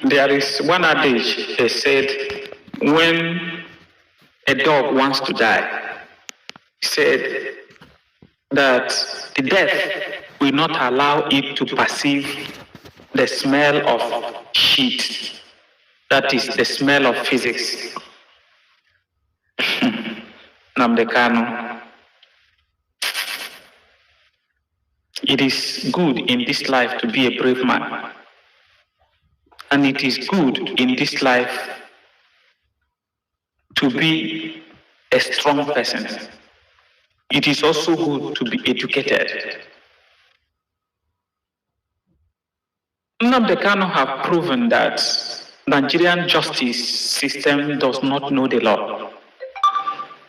There is one adage, they said, when a dog wants to die, said that the death will not allow it to perceive the smell of shit, that is the smell of physics. Nnamdi Kanu. It is good in this life to be a brave man. And it is good in this life to be a strong person. It is also good to be educated. Nnamdi Kanu have proven that Nigerian justice system does not know the law.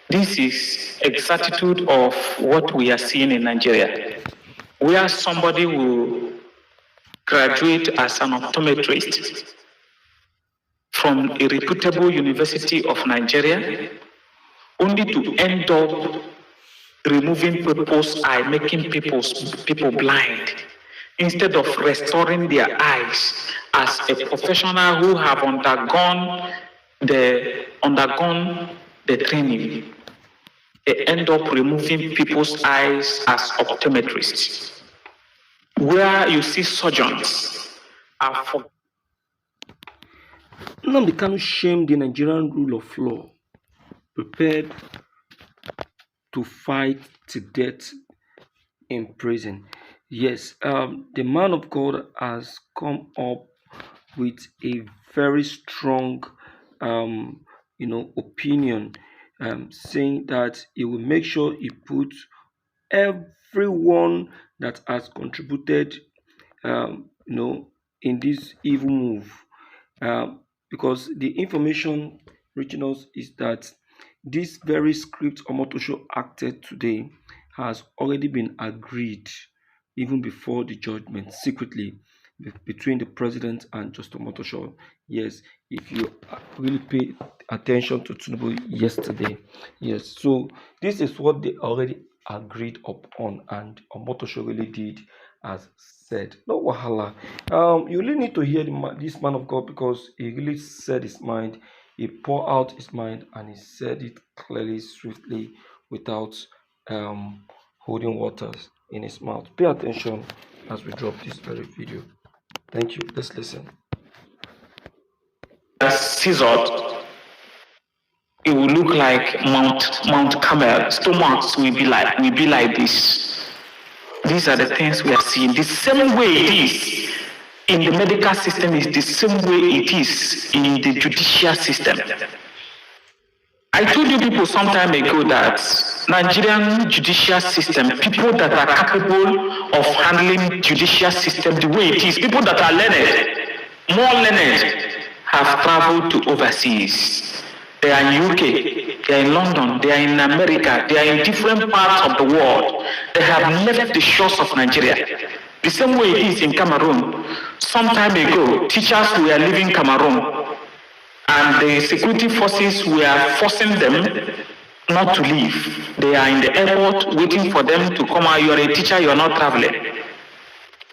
This is exactitude of what we are seeing in Nigeria, where somebody will graduate as an optometrist from a reputable university of Nigeria, only to end up removing people's eye, making people blind, instead of restoring their eyes as a professional who have undergone the training. They end up removing people's eyes as optometrists, where you see surgeons are for. Nnamdi Kanu shamed the Nigerian rule of law, prepared to fight to death in prison. Yes, the man of God has come up with a very strong, opinion, saying that he will make sure he puts everyone that has contributed, in this evil move. Because the information reaching us is that this very script Omotosho acted today has already been agreed even before the judgment secretly between the president and Justice Omotosho. Yes, if you really pay attention to Tinubu yesterday, yes. So this is what they already agreed upon, and Omotosho really did as said. No wahala. You really need to hear this man of God, because he really said his mind. He poured out his mind and he said it clearly, swiftly, without holding waters in his mouth. Pay attention as we drop this very video. Thank you. Let's listen. Scissored, it will look like Mount Carmel. Stomachs will be like this. These are the things we are seeing. The same way it is in the medical system is the same way it is in the judicial system. I told you people some time ago that Nigerian judicial system, people that are capable of handling judicial system the way it is, people that are learned, more learned, have traveled to overseas. They are in UK, they are in London, they are in America, they are in different parts of the world. They have left the shores of Nigeria. The same way it is in Cameroon. Some time ago, teachers were leaving Cameroon, and the security forces were forcing them not to leave. They are in the airport waiting for them to come out. You are a teacher, you are not traveling.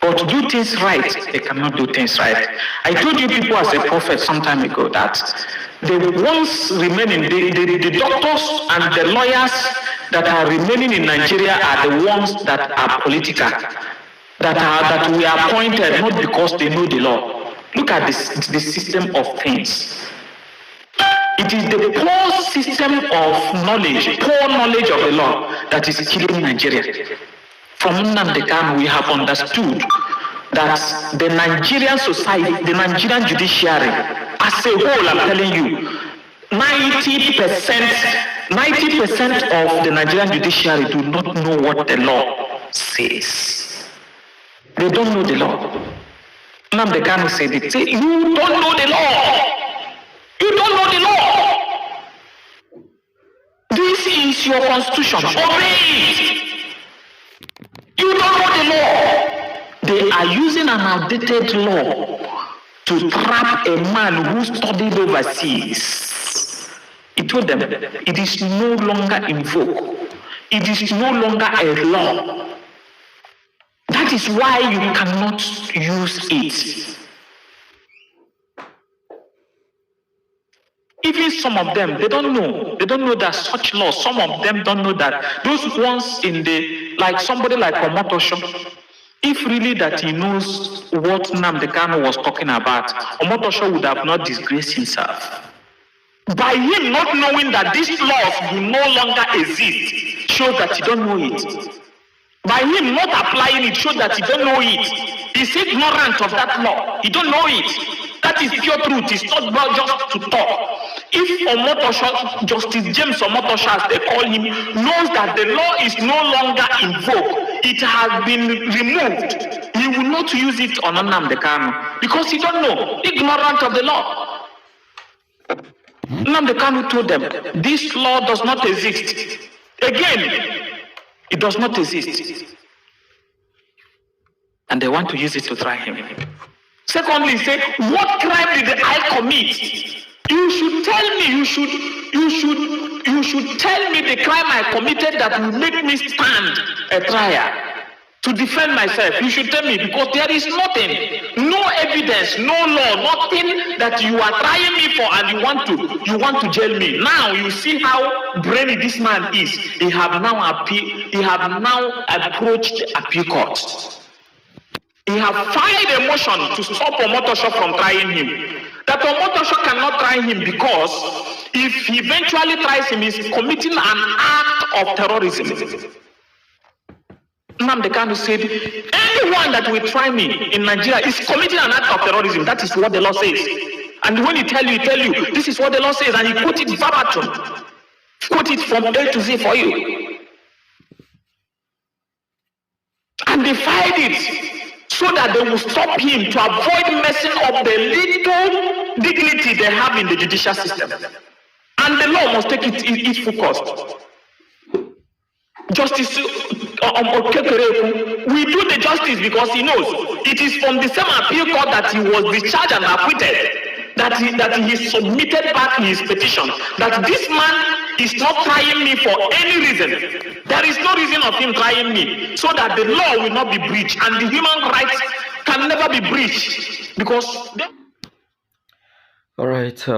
But to do things right, they cannot do things right. I told you people as a prophet some time ago that the ones remaining, the doctors and the lawyers that are remaining in Nigeria are the ones that are political, that we are appointed not because they know the law. Look at the system of things. It is the poor system of knowledge, poor knowledge of the law that is killing Nigeria. From Nnamdi Kanu, we have understood that the Nigerian society, the Nigerian judiciary, as a whole, I'm telling you, 90% of the Nigerian judiciary do not know what the law says. They don't know the law. Nnamdi Kanu said it. Say, you don't know the law. You don't know the law. This is your constitution. Obey it. You don't know the law. They are using an outdated law to trap a man who studied overseas. He told them it is no longer in vogue. It is no longer a law. That is why you cannot use it. Even some of them, they don't know. They don't know that such laws, some of them don't know that those ones in the, like somebody like Omotosho, if really that he knows what Nnamdi Kanu was talking about, Omotosho would have not disgraced himself. By him not knowing that these laws will no longer exist, shows that he don't know it. By him not applying it, shows that he don't know it. He's ignorant of that law. He don't know it. That is pure truth. It's not about just to talk. If Omotosho, Justice James Omotosho, as they call him, knows that the law is no longer in vogue, it has been removed, he will not use it on Nnamdi Kanu because he don't know, ignorant of the law. Nnamdi Kanu told them, this law does not exist. Again, it does not exist. And they want to use it to try him. Secondly, say, what crime did I commit? You should tell me, you should tell me the crime I committed that will make me stand a trial to defend myself. You should tell me, because there is nothing, no evidence, no law, nothing that you are trying me for and you want to jail me. Now you see how brainy this man is. He have now approached the appeal court. He have filed a motion to stop Omotosho from trying him. That Omotosho cannot try him because if he eventually tries him, he's committing an act of terrorism. Nnamdi Kanu said, anyone that will try me in Nigeria is committing an act of terrorism. That is what the law says. And when he tell you, this is what the law says, and he quote it verbatim. Quote it from A to Z for you. And they filed it so that they will stop him to avoid messing up the little dignity they have in the judicial system. And the law must take its full cost. Justice Okekereku, we do the justice because he knows it is from the same appeal court that he was discharged and acquitted that he submitted back his petition that this man is not trying me for any reason. There is no reason of him trying me, so that the law will not be breached and the human rights can never be breached because all right,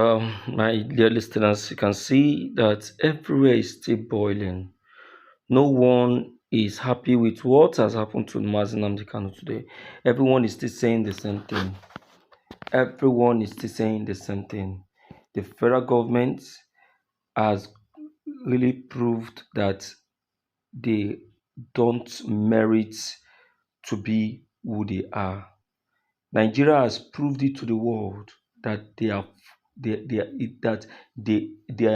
my dear listeners, you can see that everywhere is still boiling. No one is happy with what has happened to Mazi Nnamdi Kanu today. Everyone is still saying the same thing. Everyone is still saying the same thing. The federal government has really proved that they don't merit to be who they are. Nigeria has proved it to the world that they are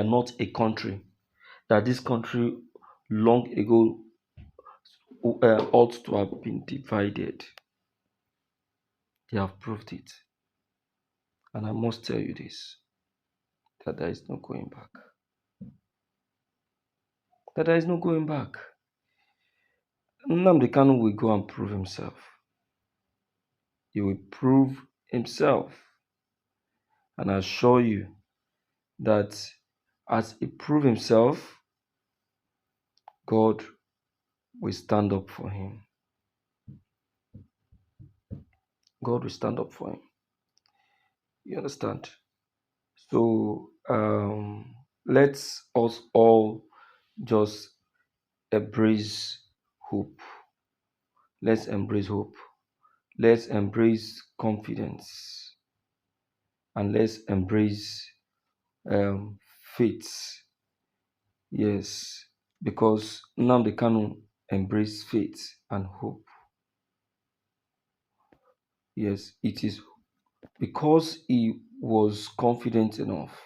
not a country. That this country long ago ought to have been divided. They have proved it. And I must tell you this, that there is no going back. That there is no going back. Nnamdi Kanu will go and prove himself. He will prove himself. And I assure you that as he proves himself, God will stand up for him. God will stand up for him. You understand? So let's us all just embrace hope. Let's embrace hope. Let's embrace confidence. And let's embrace faith. Yes, because Nnamdi Kanu embrace faith and hope. Yes, it is because he was confident enough.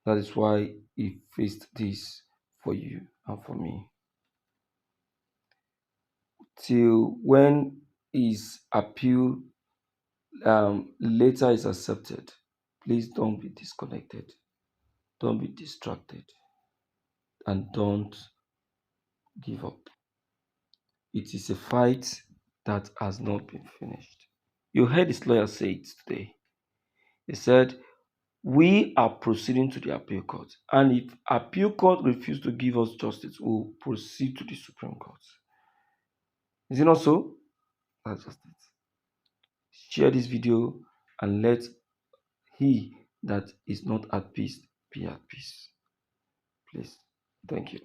That is why he faced this for you and for me. Till when his appeal later is accepted, please don't be disconnected, don't be distracted, and don't give up. It is a fight that has not been finished. You heard his lawyer say it today. He said, we are proceeding to the appeal court, and if appeal court refuses to give us justice, we'll proceed to the Supreme Court. Is it not so? That's just it. Share this video and let he that is not at peace be at peace. Please, thank you.